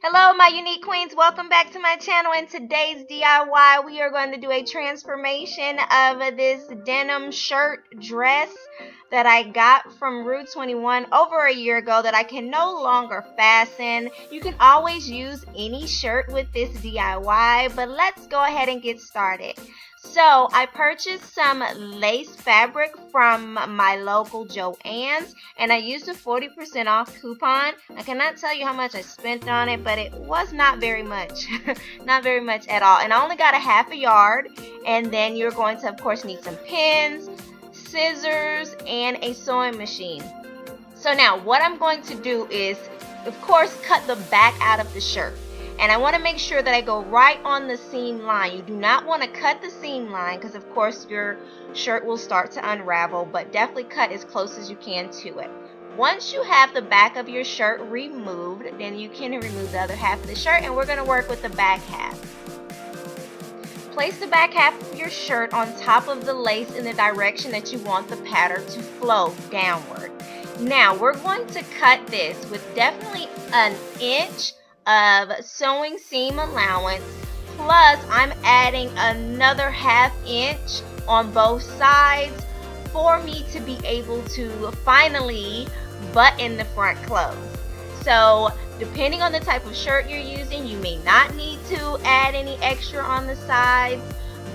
Hello, my unique queens. Welcome back to my channel. In today's DIY, we are going to do a transformation of this denim shirt dress that I got from Rue 21 over a year ago that I can no longer fasten. You can always use any shirt with this DIY, but let's go ahead and get started. So I purchased some lace fabric from my local Joann's, and I used a 40% off coupon. I cannot tell you how much I spent on it, but it was not very much. Not very much at all. And I only got a half a yard, and then you're going to, of course, need some pins, scissors, and a sewing machine. So now what I'm going to do is, of course, cut the back out of the shirt. And I want to make sure that I go right on the seam line. You do not want to cut the seam line because, of course, your shirt will start to unravel, but definitely cut as close as you can to it. Once you have the back of your shirt removed, then you can remove the other half of the shirt, and we're going to work with the back half. Place the back half of your shirt on top of the lace in the direction that you want the pattern to flow downward. Now, we're going to cut this with definitely an inch of sewing seam allowance, plus I'm adding another ½ inch on both sides for me to be able to finally button the front close. So depending on the type of shirt you're using, you may not need to add any extra on the sides,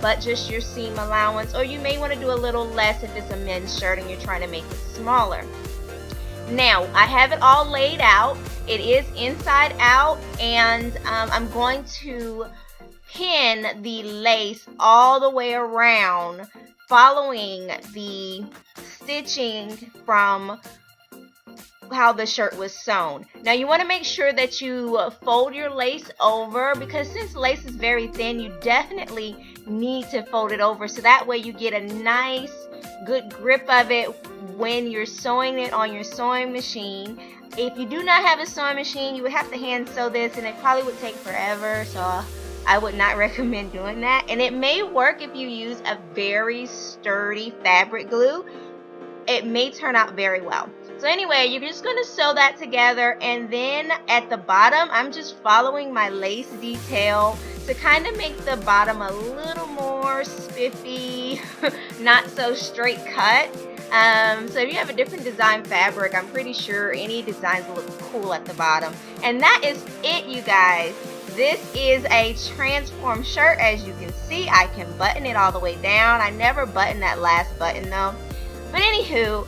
but just your seam allowance, or you may want to do a little less if it's a men's shirt and you're trying to make it smaller. Now, I have it all laid out. It is inside out, and I'm going to pin the lace all the way around, following the stitching from how the shirt was sewn. Now, you want to make sure that you fold your lace over, because since lace is very thin, you definitely need to fold it over so that way you get a nice, good grip of it when you're sewing it on your sewing machine. If you do not have a sewing machine, you would have to hand sew this, and it probably would take forever, so I would not recommend doing that. And it may work if you use a very sturdy fabric glue. It may turn out very well. So anyway, you're just going to sew that together, and then at the bottom, I'm just following my lace detail to kind of make the bottom a little more spiffy, not so straight cut. So if you have a different design fabric, I'm pretty sure any designs will look cool at the bottom. And that is it, you guys. This is a transform shirt. As you can see, I can button it all the way down. I never buttoned that last button though. But anywho,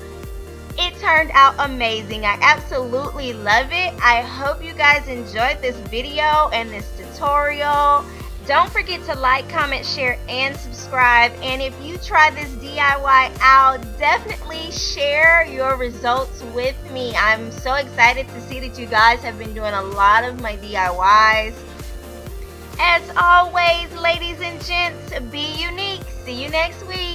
it turned out amazing. I absolutely love it. I hope you guys enjoyed this video and this tutorial. Don't forget to like, comment, share, and subscribe. And if you try this DIY out, definitely share your results with me. I'm so excited to see that you guys have been doing a lot of my DIYs. As always, ladies and gents, be unique. See you next week.